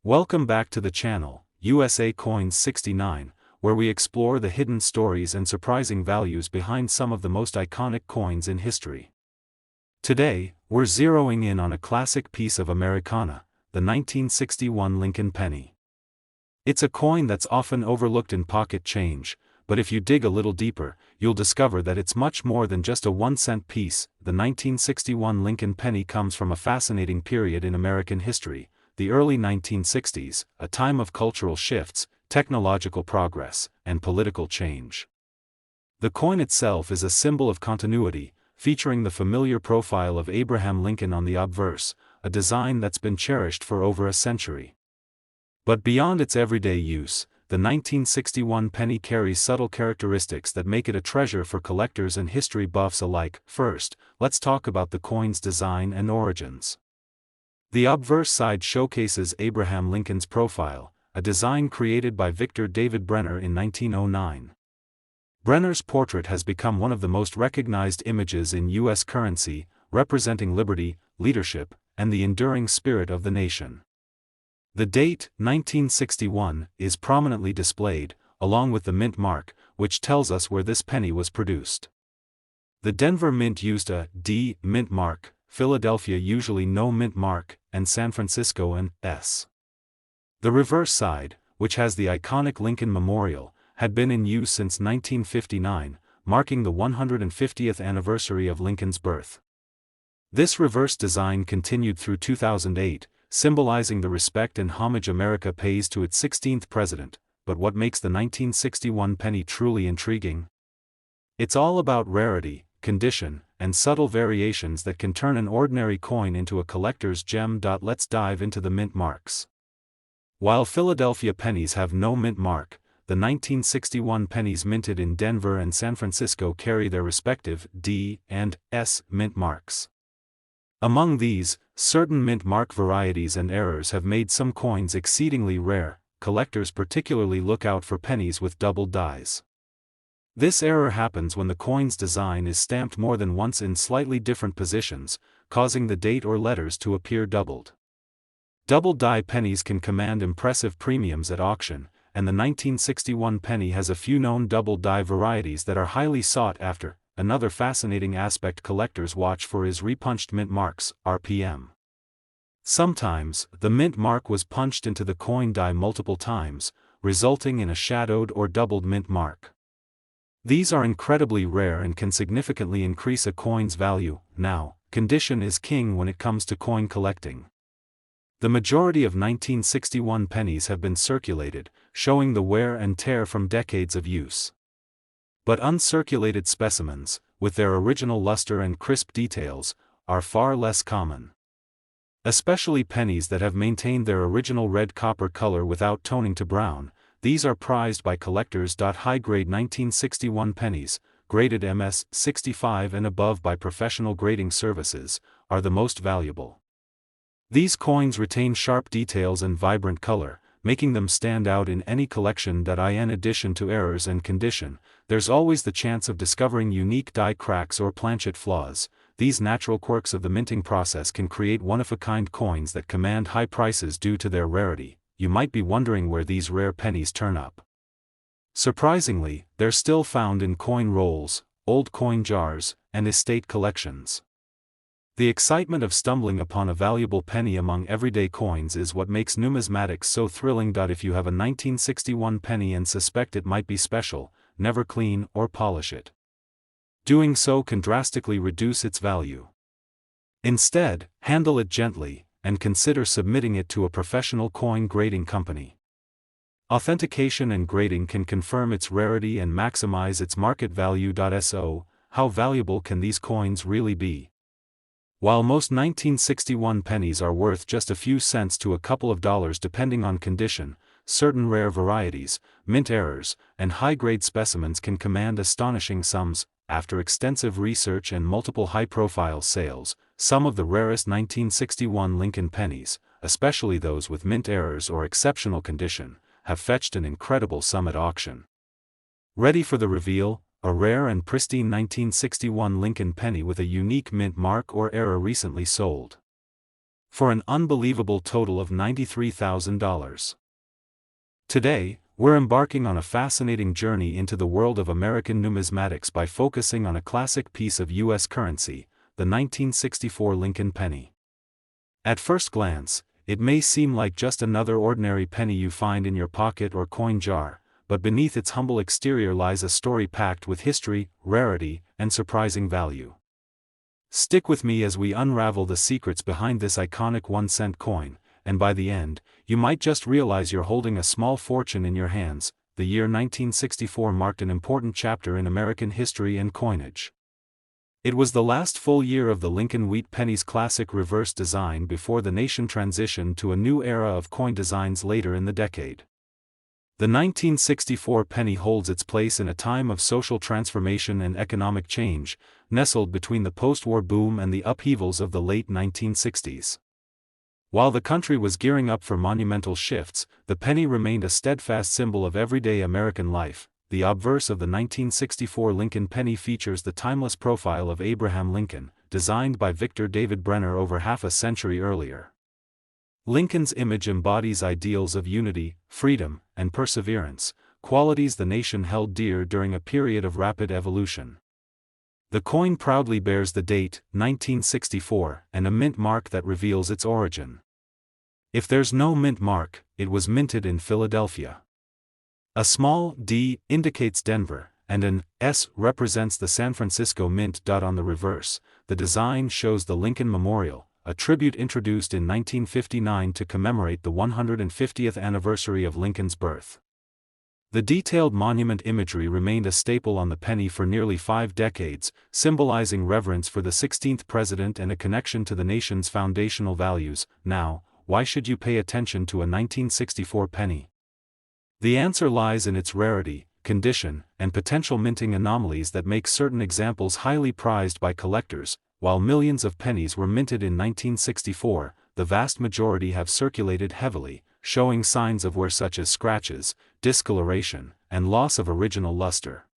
Welcome back to the channel, USA Coins 69, where we explore the hidden stories and surprising values behind some of the most iconic coins in history. Today, we're zeroing in on a classic piece of Americana, the 1961 Lincoln penny. It's a coin that's often overlooked in pocket change, but if you dig a little deeper, you'll discover that it's much more than just a 1-cent piece. The 1961 Lincoln penny comes from a fascinating period in American history, the early 1960s, a time of cultural shifts, technological progress, and political change. The coin itself is a symbol of continuity, featuring the familiar profile of Abraham Lincoln on the obverse, a design that's been cherished for over a century. But beyond its everyday use, the 1961 penny carries subtle characteristics that make it a treasure for collectors and history buffs alike. First, let's talk about the coin's design and origins. The obverse side showcases Abraham Lincoln's profile, a design created by Victor David Brenner in 1909. Brenner's portrait has become one of the most recognized images in U.S. currency, representing liberty, leadership, and the enduring spirit of the nation. The date, 1961, is prominently displayed, along with the mint mark, which tells us where this penny was produced. The Denver Mint used a D mint mark, Philadelphia usually no mint mark, and San Francisco an S. The reverse side, which has the iconic Lincoln Memorial, had been in use since 1959, marking the 150th anniversary of Lincoln's birth. This reverse design continued through 2008, symbolizing the respect and homage America pays to its 16th president. But what makes the 1961 penny truly intriguing? It's all about rarity, condition, and subtle variations that can turn an ordinary coin into a collector's gem. Let's dive into the mint marks. While Philadelphia pennies have no mint mark, the 1961 pennies minted in Denver and San Francisco carry their respective D and S mint marks. Among these, certain mint mark varieties and errors have made some coins exceedingly rare. Collectors particularly look out for pennies with doubled dies. This error happens when the coin's design is stamped more than once in slightly different positions, causing the date or letters to appear doubled. Double die pennies can command impressive premiums at auction, and the 1961 penny has a few known double die varieties that are highly sought after. Another fascinating aspect collectors watch for is repunched mint marks, RPM. Sometimes, the mint mark was punched into the coin die multiple times, resulting in a shadowed or doubled mint mark. These are incredibly rare and can significantly increase a coin's value. Now, condition is king when it comes to coin collecting. The majority of 1961 pennies have been circulated, showing the wear and tear from decades of use. But uncirculated specimens, with their original luster and crisp details, are far less common. Especially pennies that have maintained their original red copper color without toning to brown, these are prized by collectors. High-grade 1961 pennies, graded MS 65 and above by professional grading services, are the most valuable. These coins retain sharp details and vibrant color, making them stand out in any collection. In addition to errors and condition, there's always the chance of discovering unique die cracks or planchet flaws. These natural quirks of the minting process can create one-of-a-kind coins that command high prices due to their rarity. You might be wondering where these rare pennies turn up. Surprisingly, they're still found in coin rolls, old coin jars, and estate collections. The excitement of stumbling upon a valuable penny among everyday coins is what makes numismatics so thrilling. If you have a 1961 penny and suspect it might be special, never clean or polish it. Doing so can drastically reduce its value. Instead, handle it gently, and consider submitting it to a professional coin grading company. Authentication and grading can confirm its rarity and maximize its market value. So, how valuable can these coins really be? While most 1961 pennies are worth just a few cents to a couple of dollars depending on condition, certain rare varieties, mint errors, and high-grade specimens can command astonishing sums. After extensive research and multiple high-profile sales, some of the rarest 1961 Lincoln pennies, especially those with mint errors or exceptional condition, have fetched an incredible sum at auction. Ready for the reveal? A rare and pristine 1961 Lincoln penny with a unique mint mark or error recently sold. for an unbelievable total of $93,000. Today, we're embarking on a fascinating journey into the world of American numismatics by focusing on a classic piece of U.S. currency, the 1964 Lincoln penny. At first glance, it may seem like just another ordinary penny you find in your pocket or coin jar, but beneath its humble exterior lies a story packed with history, rarity, and surprising value. Stick with me as we unravel the secrets behind this iconic 1-cent coin, and by the end, you might just realize you're holding a small fortune in your hands. The year 1964 marked an important chapter in American history and coinage. It was the last full year of the Lincoln Wheat penny's classic reverse design before the nation transitioned to a new era of coin designs later in the decade. The 1964 penny holds its place in a time of social transformation and economic change, nestled between the post-war boom and the upheavals of the late 1960s. While the country was gearing up for monumental shifts, the penny remained a steadfast symbol of everyday American life. The obverse of the 1964 Lincoln penny features the timeless profile of Abraham Lincoln, designed by Victor David Brenner over half a century earlier. Lincoln's image embodies ideals of unity, freedom, and perseverance, qualities the nation held dear during a period of rapid evolution. The coin proudly bears the date, 1964, and a mint mark that reveals its origin. If there's no mint mark, it was minted in Philadelphia. A small D indicates Denver, and an S represents the San Francisco Mint. On the reverse, the design shows the Lincoln Memorial, a tribute introduced in 1959 to commemorate the 150th anniversary of Lincoln's birth. The detailed monument imagery remained a staple on the penny for nearly 5 decades, symbolizing reverence for the 16th president and a connection to the nation's foundational values. Now, why should you pay attention to a 1964 penny? The answer lies in its rarity, condition, and potential minting anomalies that make certain examples highly prized by collectors. While millions of pennies were minted in 1964, the vast majority have circulated heavily, showing signs of wear such as scratches, discoloration, and loss of original luster.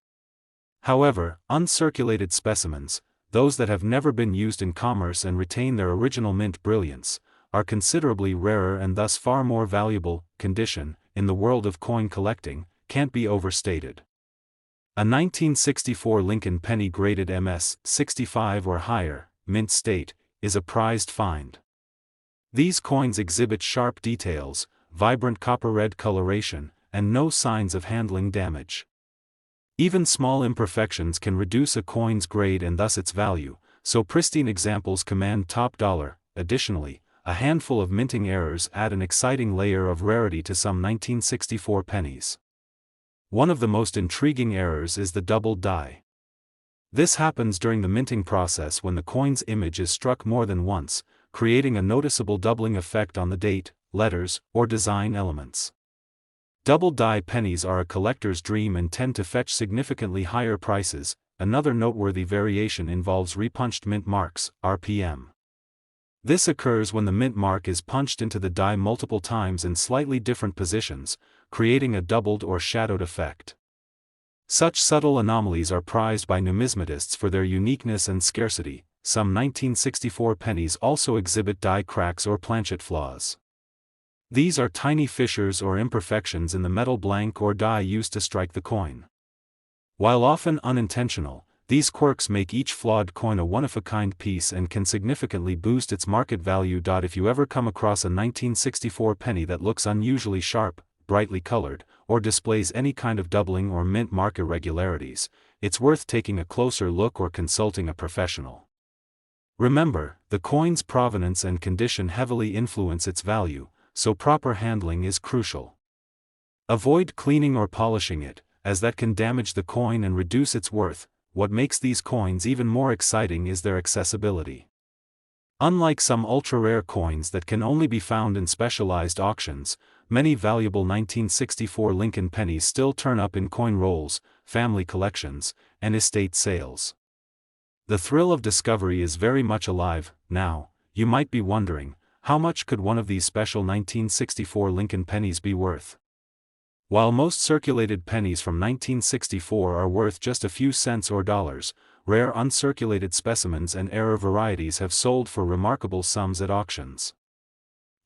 However, uncirculated specimens, those that have never been used in commerce and retain their original mint brilliance, are considerably rarer and thus far more valuable. Condition, in the world of coin collecting, can't be overstated. A 1964 Lincoln penny graded MS 65 or higher, mint state, is a prized find. These coins exhibit sharp details, vibrant copper-red coloration, and no signs of handling damage. Even small imperfections can reduce a coin's grade and thus its value, so pristine examples command top dollar. Additionally, a handful of minting errors add an exciting layer of rarity to some 1964 pennies. One of the most intriguing errors is the doubled die. This happens during the minting process when the coin's image is struck more than once, creating a noticeable doubling effect on the date, letters, or design elements. Double die pennies are a collector's dream and tend to fetch significantly higher prices. Another noteworthy variation involves repunched mint marks, RPM. This occurs when the mint mark is punched into the die multiple times in slightly different positions, creating a doubled or shadowed effect. Such subtle anomalies are prized by numismatists for their uniqueness and scarcity. Some 1964 pennies also exhibit die cracks or planchet flaws. These are tiny fissures or imperfections in the metal blank or die used to strike the coin. While often unintentional, these quirks make each flawed coin a one-of-a-kind piece and can significantly boost its market value. If you ever come across a 1964 penny that looks unusually sharp, brightly colored, or displays any kind of doubling or mint mark irregularities, it's worth taking a closer look or consulting a professional. Remember, the coin's provenance and condition heavily influence its value, so proper handling is crucial. Avoid cleaning or polishing it, as that can damage the coin and reduce its worth. What makes these coins even more exciting is their accessibility. Unlike some ultra-rare coins that can only be found in specialized auctions, many valuable 1964 Lincoln pennies still turn up in coin rolls, family collections, and estate sales. The thrill of discovery is very much alive. Now, you might be wondering, how much could one of these special 1964 Lincoln pennies be worth? While most circulated pennies from 1964 are worth just a few cents or dollars, rare uncirculated specimens and error varieties have sold for remarkable sums at auctions.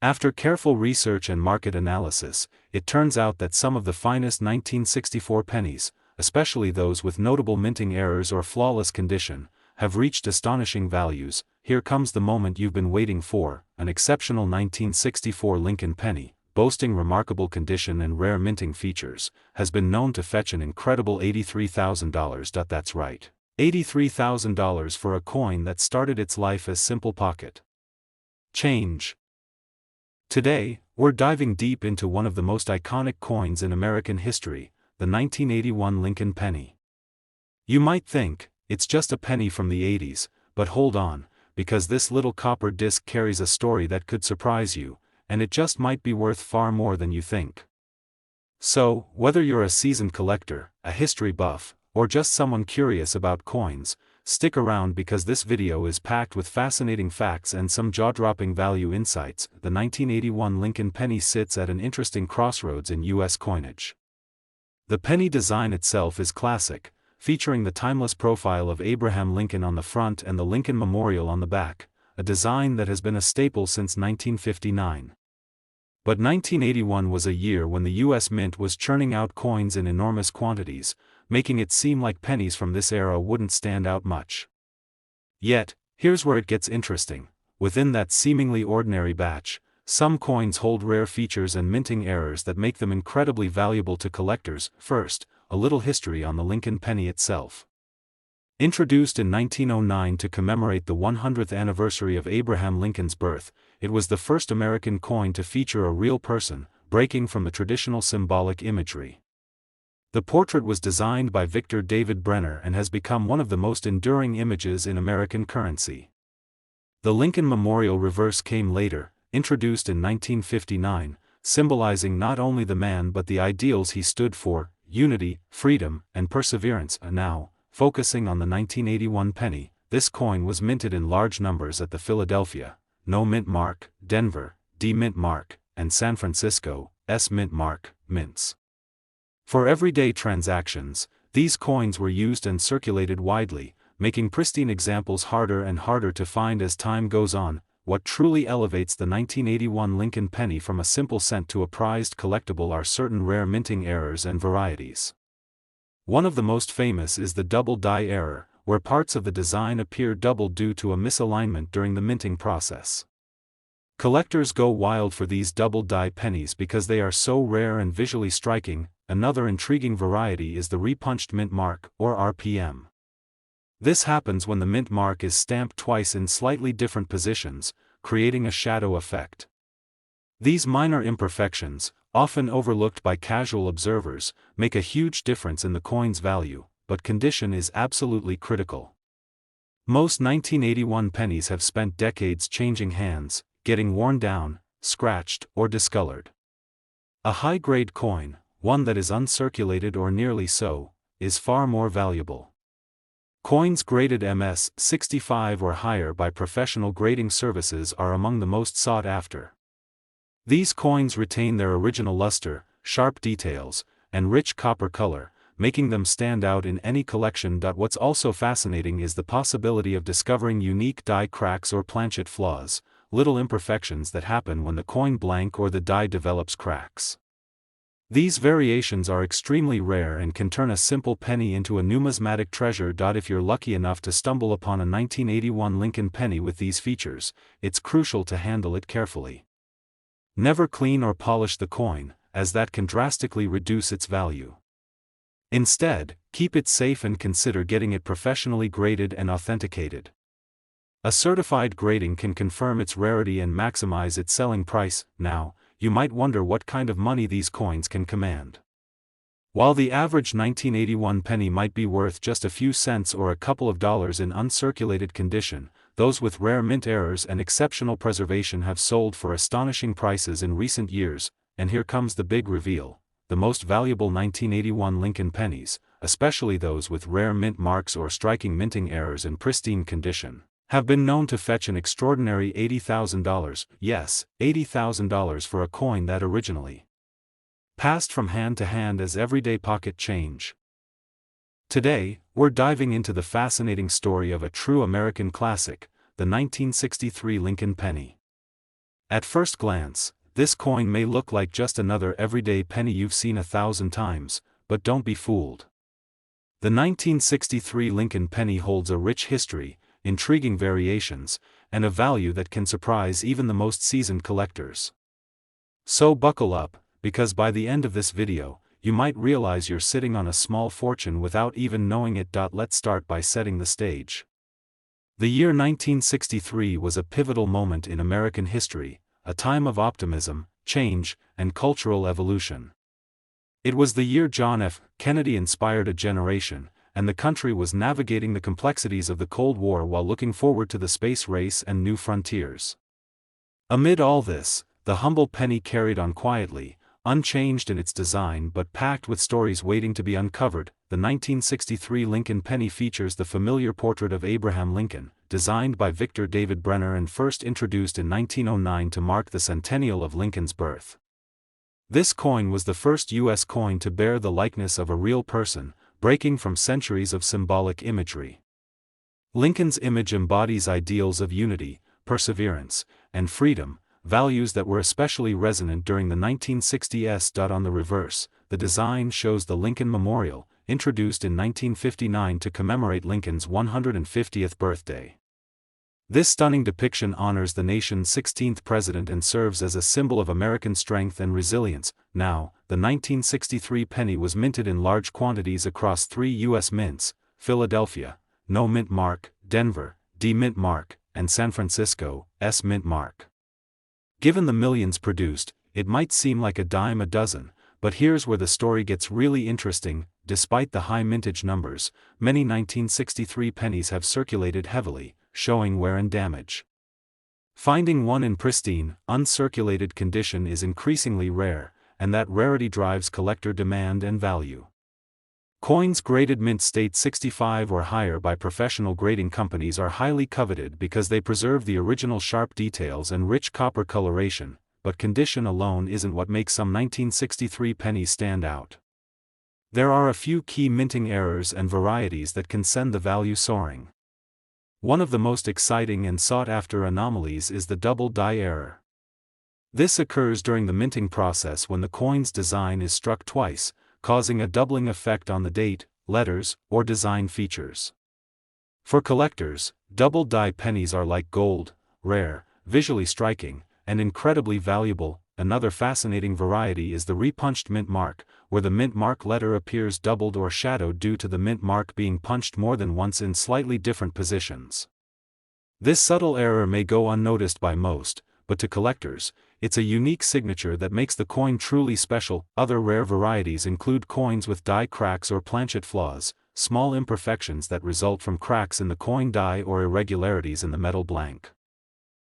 After careful research and market analysis, it turns out that some of the finest 1964 pennies, especially those with notable minting errors or flawless condition, have reached astonishing values. Here comes the moment you've been waiting for: an exceptional 1964 Lincoln penny, boasting remarkable condition and rare minting features, has been known to fetch an incredible $83,000. That's right, $83,000 for a coin that started its life as simple pocket change. Today, we're diving deep into one of the most iconic coins in American history, the 1981 Lincoln penny. You might think, it's just a penny from the 80s, but hold on, because this little copper disc carries a story that could surprise you, and it just might be worth far more than you think. So, whether you're a seasoned collector, a history buff, or just someone curious about coins, stick around because this video is packed with fascinating facts and some jaw-dropping value insights. The 1981 Lincoln penny sits at an interesting crossroads in U.S. coinage. The penny design itself is classic, featuring the timeless profile of Abraham Lincoln on the front and the Lincoln Memorial on the back, a design that has been a staple since 1959. But 1981 was a year when the U.S. Mint was churning out coins in enormous quantities, making it seem like pennies from this era wouldn't stand out much. Yet, here's where it gets interesting. Within that seemingly ordinary batch, some coins hold rare features and minting errors that make them incredibly valuable to collectors. First, a little history on the Lincoln penny itself. Introduced in 1909 to commemorate the 100th anniversary of Abraham Lincoln's birth, it was the first American coin to feature a real person, breaking from the traditional symbolic imagery. The portrait was designed by Victor David Brenner and has become one of the most enduring images in American currency. The Lincoln Memorial reverse came later, introduced in 1959, symbolizing not only the man but the ideals he stood for: unity, freedom, and perseverance. Now, focusing on the 1981 penny, this coin was minted in large numbers at the Philadelphia No Mint Mark, Denver D Mint Mark, and San Francisco S Mint Mark mints. For everyday transactions, these coins were used and circulated widely, making pristine examples harder and harder to find as time goes on. What truly elevates the 1981 Lincoln penny from a simple cent to a prized collectible are certain rare minting errors and varieties. One of the most famous is the double die error, where parts of the design appear doubled due to a misalignment during the minting process. Collectors go wild for these double die pennies because they are so rare and visually striking. Another intriguing variety is the repunched mint mark, or RPM. This happens when the mint mark is stamped twice in slightly different positions, creating a shadow effect. These minor imperfections, often overlooked by casual observers, make a huge difference in the coin's value, but condition is absolutely critical. Most 1981 pennies have spent decades changing hands, getting worn down, scratched, or discolored. A high-grade coin, one that is uncirculated or nearly so, is far more valuable. Coins graded MS 65 or higher by professional grading services are among the most sought after. These coins retain their original luster, sharp details, and rich copper color, making them stand out in any collection. What's also fascinating is the possibility of discovering unique die cracks or planchet flaws, little imperfections that happen when the coin blank or the die develops cracks. These variations are extremely rare and can turn a simple penny into a numismatic treasure. If you're lucky enough to stumble upon a 1981 Lincoln penny with these features, it's crucial to handle it carefully. Never clean or polish the coin, as that can drastically reduce its value. Instead, keep it safe and consider getting it professionally graded and authenticated. A certified grading can confirm its rarity and maximize its selling price. Now, you might wonder what kind of money these coins can command. While the average 1981 penny might be worth just a few cents or a couple of dollars in uncirculated condition, those with rare mint errors and exceptional preservation have sold for astonishing prices in recent years. And here comes the big reveal: the most valuable 1981 Lincoln pennies, especially those with rare mint marks or striking minting errors in pristine condition, have been known to fetch an extraordinary $80,000, yes, $80,000 for a coin that originally passed from hand to hand as everyday pocket change. Today, we're diving into the fascinating story of a true American classic, the 1963 Lincoln penny. At first glance, this coin may look like just another everyday penny you've seen 1,000 times, but don't be fooled. The 1963 Lincoln penny holds a rich history, intriguing variations, and a value that can surprise even the most seasoned collectors. So buckle up, because by the end of this video, you might realize you're sitting on a small fortune without even knowing it. Let's start by setting the stage. The year 1963 was a pivotal moment in American history, a time of optimism, change, and cultural evolution. It was the year John F. Kennedy inspired a generation, and the country was navigating the complexities of the Cold War while looking forward to the space race and new frontiers. Amid all this, the humble penny carried on quietly, unchanged in its design but packed with stories waiting to be uncovered. The 1963 Lincoln penny features the familiar portrait of Abraham Lincoln, designed by Victor David Brenner and first introduced in 1909 to mark the centennial of Lincoln's birth. This coin was the first U.S. coin to bear the likeness of a real person, breaking from centuries of symbolic imagery. Lincoln's image embodies ideals of unity, perseverance, and freedom, values that were especially resonant during the 1960s. On the reverse, the design shows the Lincoln Memorial, introduced in 1959 to commemorate Lincoln's 150th birthday. This stunning depiction honors the nation's 16th president and serves as a symbol of American strength and resilience. Now, the 1963 penny was minted in large quantities across 3 U.S. mints: Philadelphia, No Mint Mark; Denver, D Mint Mark; and San Francisco, S Mint Mark. Given the millions produced, it might seem like a dime a dozen, but here's where the story gets really interesting. Despite the high mintage numbers, many 1963 pennies have circulated heavily, showing wear and damage. Finding one in pristine, uncirculated condition is increasingly rare, and that rarity drives collector demand and value. Coins graded mint state 65 or higher by professional grading companies are highly coveted because they preserve the original sharp details and rich copper coloration, but condition alone isn't what makes some 1963 pennies stand out. There are a few key minting errors and varieties that can send the value soaring. One of the most exciting and sought-after anomalies is the double die error. This occurs during the minting process when the coin's design is struck twice, causing a doubling effect on the date, letters, or design features. For collectors, double die pennies are like gold, rare, visually striking, and incredibly valuable. Another fascinating variety is the repunched mint mark, where the mint mark letter appears doubled or shadowed due to the mint mark being punched more than once in slightly different positions. This subtle error may go unnoticed by most, but to collectors, it's a unique signature that makes the coin truly special. Other rare varieties include coins with die cracks or planchet flaws, small imperfections that result from cracks in the coin die or irregularities in the metal blank.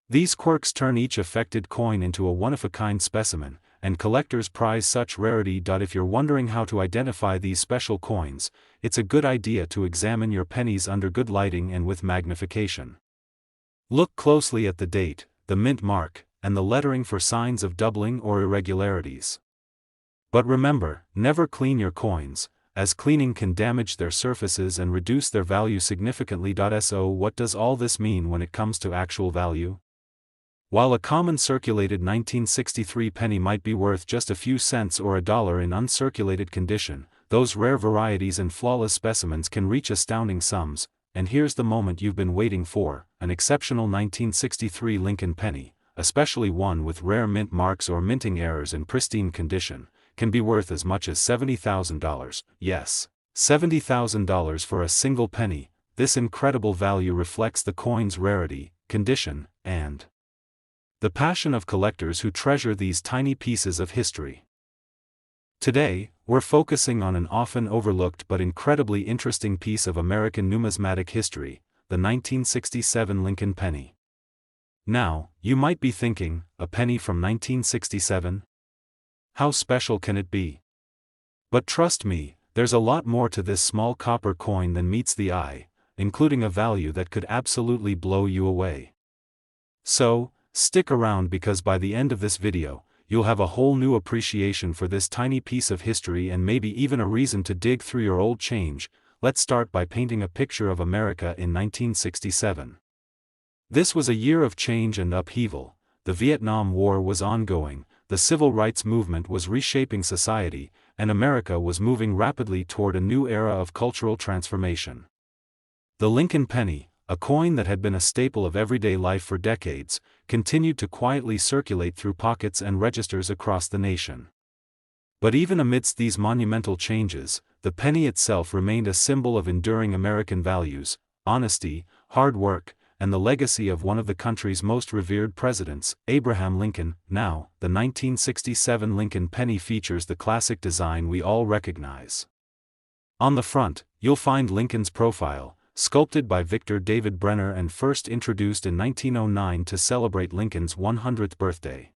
These quirks turn each affected coin into a one-of-a-kind specimen, and collectors prize such rarity. If you're wondering how to identify these special coins, it's a good idea to examine your pennies under good lighting and with magnification. Look closely at the date, the mint mark, and the lettering for signs of doubling or irregularities. But remember, never clean your coins, as cleaning can damage their surfaces and reduce their value significantly. So what does all this mean when it comes to actual value? While a common circulated 1963 penny might be worth just a few cents or $1 in uncirculated condition, those rare varieties and flawless specimens can reach astounding sums. And here's the moment you've been waiting for: an exceptional 1963 Lincoln penny, especially one with rare mint marks or minting errors in pristine condition, can be worth as much as $70,000. Yes, $70,000 for a single penny. This incredible value reflects the coin's rarity, condition, and the passion of collectors who treasure these tiny pieces of history. Today, we're focusing on an often overlooked but incredibly interesting piece of American numismatic history, the 1967 Lincoln penny. Now, you might be thinking, a penny from 1967? How special can it be? But trust me, there's a lot more to this small copper coin than meets the eye, including a value that could absolutely blow you away. So, stick around, because by the end of this video, you'll have a whole new appreciation for this tiny piece of history and maybe even a reason to dig through your old change. Let's start by painting a picture of America in 1967. This was a year of change and upheaval. the Vietnam War was ongoing, the civil rights movement was reshaping society, and America was moving rapidly toward a new era of cultural transformation. The Lincoln penny, a coin that had been a staple of everyday life for decades, continued to quietly circulate through pockets and registers across the nation. But even amidst these monumental changes, the penny itself remained a symbol of enduring American values, honesty, hard work, and the legacy of one of the country's most revered presidents, Abraham Lincoln. Now, the 1967 Lincoln penny features the classic design we all recognize. On the front, you'll find Lincoln's profile, sculpted by Victor David Brenner and first introduced in 1909 to celebrate Lincoln's 100th birthday.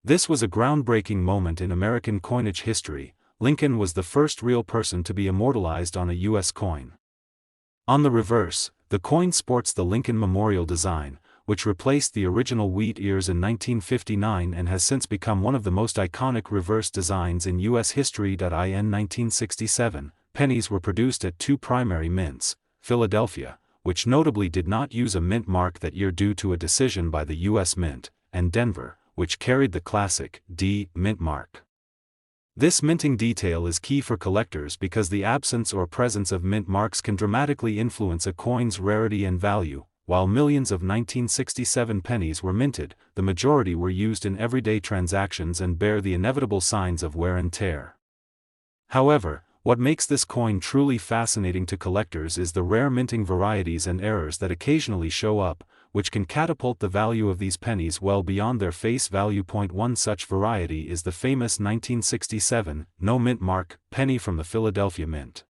This was a groundbreaking moment in American coinage history. Lincoln was the first real person to be immortalized on a U.S. coin. On the reverse, the coin sports the Lincoln Memorial design, which replaced the original wheat ears in 1959 and has since become one of the most iconic reverse designs in U.S. history. In 1967, pennies were produced at two primary mints, Philadelphia, which notably did not use a mint mark that year due to a decision by the U.S. Mint, and Denver, which carried the classic D mint mark. This minting detail is key for collectors because the absence or presence of mint marks can dramatically influence a coin's rarity and value. While millions of 1967 pennies were minted, the majority were used in everyday transactions and bear the inevitable signs of wear and tear. However, what makes this coin truly fascinating to collectors is the rare minting varieties and errors that occasionally show up, which can catapult the value of these pennies well beyond their face value. One such variety is the famous 1967 no mint mark penny from the Philadelphia Mint.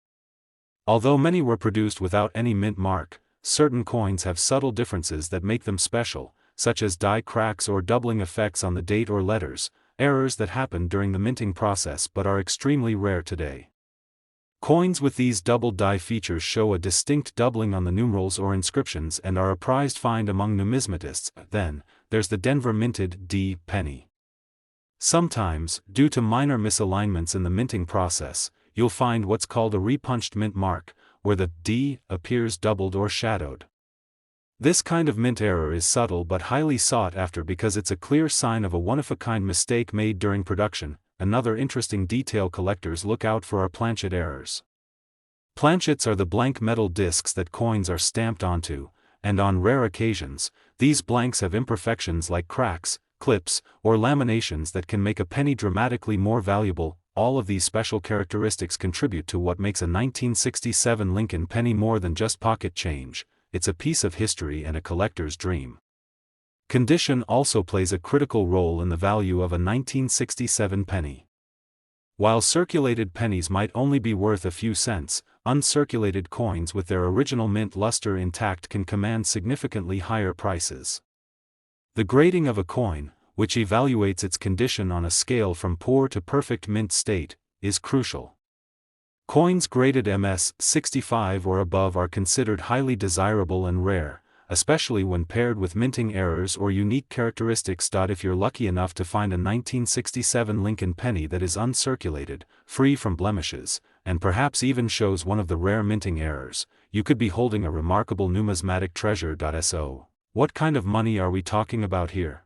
Although many were produced without any mint mark, certain coins have subtle differences that make them special, such as die cracks or doubling effects on the date or letters, errors that happen during the minting process but are extremely rare today. Coins with these double die features show a distinct doubling on the numerals or inscriptions and are a prized find among numismatists. Then, there's the Denver minted D penny. Sometimes, due to minor misalignments in the minting process, you'll find what's called a repunched mint mark, where the D appears doubled or shadowed. This kind of mint error is subtle but highly sought after because it's a clear sign of a one-of-a-kind mistake made during production. Another interesting detail collectors look out for are planchet errors. Planchets are the blank metal discs that coins are stamped onto, and on rare occasions, these blanks have imperfections like cracks, clips, or laminations that can make a penny dramatically more valuable. All of these special characteristics contribute to what makes a 1967 Lincoln penny more than just pocket change. It's a piece of history and a collector's dream. Condition also plays a critical role in the value of a 1967 penny. While circulated pennies might only be worth a few cents, uncirculated coins with their original mint luster intact can command significantly higher prices. The grading of a coin, which evaluates its condition on a scale from poor to perfect mint state, is crucial. Coins graded MS 65 or above are considered highly desirable and rare, especially when paired with minting errors or unique characteristics. If you're lucky enough to find a 1967 Lincoln penny that is uncirculated, free from blemishes, and perhaps even shows one of the rare minting errors, you could be holding a remarkable numismatic treasure. So, what kind of money are we talking about here?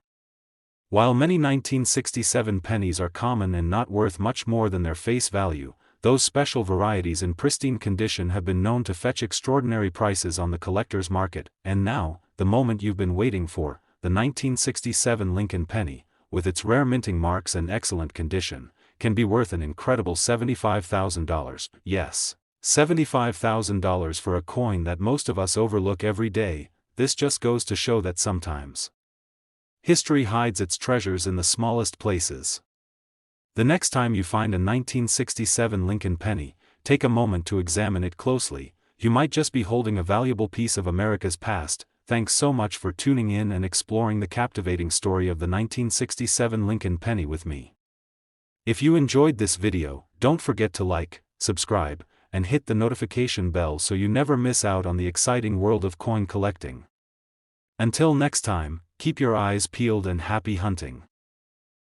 While many 1967 pennies are common and not worth much more than their face value, those special varieties in pristine condition have been known to fetch extraordinary prices on the collector's market. And now, the moment you've been waiting for, the 1967 Lincoln penny, with its rare minting marks and excellent condition, can be worth an incredible $75,000. Yes, $75,000 for a coin that most of us overlook every day. This just goes to show that sometimes history hides its treasures in the smallest places. The next time you find a 1967 Lincoln penny, take a moment to examine it closely. You might just be holding a valuable piece of America's past. Thanks so much for tuning in and exploring the captivating story of the 1967 Lincoln penny with me. If you enjoyed this video, don't forget to like, subscribe, and hit the notification bell so you never miss out on the exciting world of coin collecting. Until next time, keep your eyes peeled and happy hunting.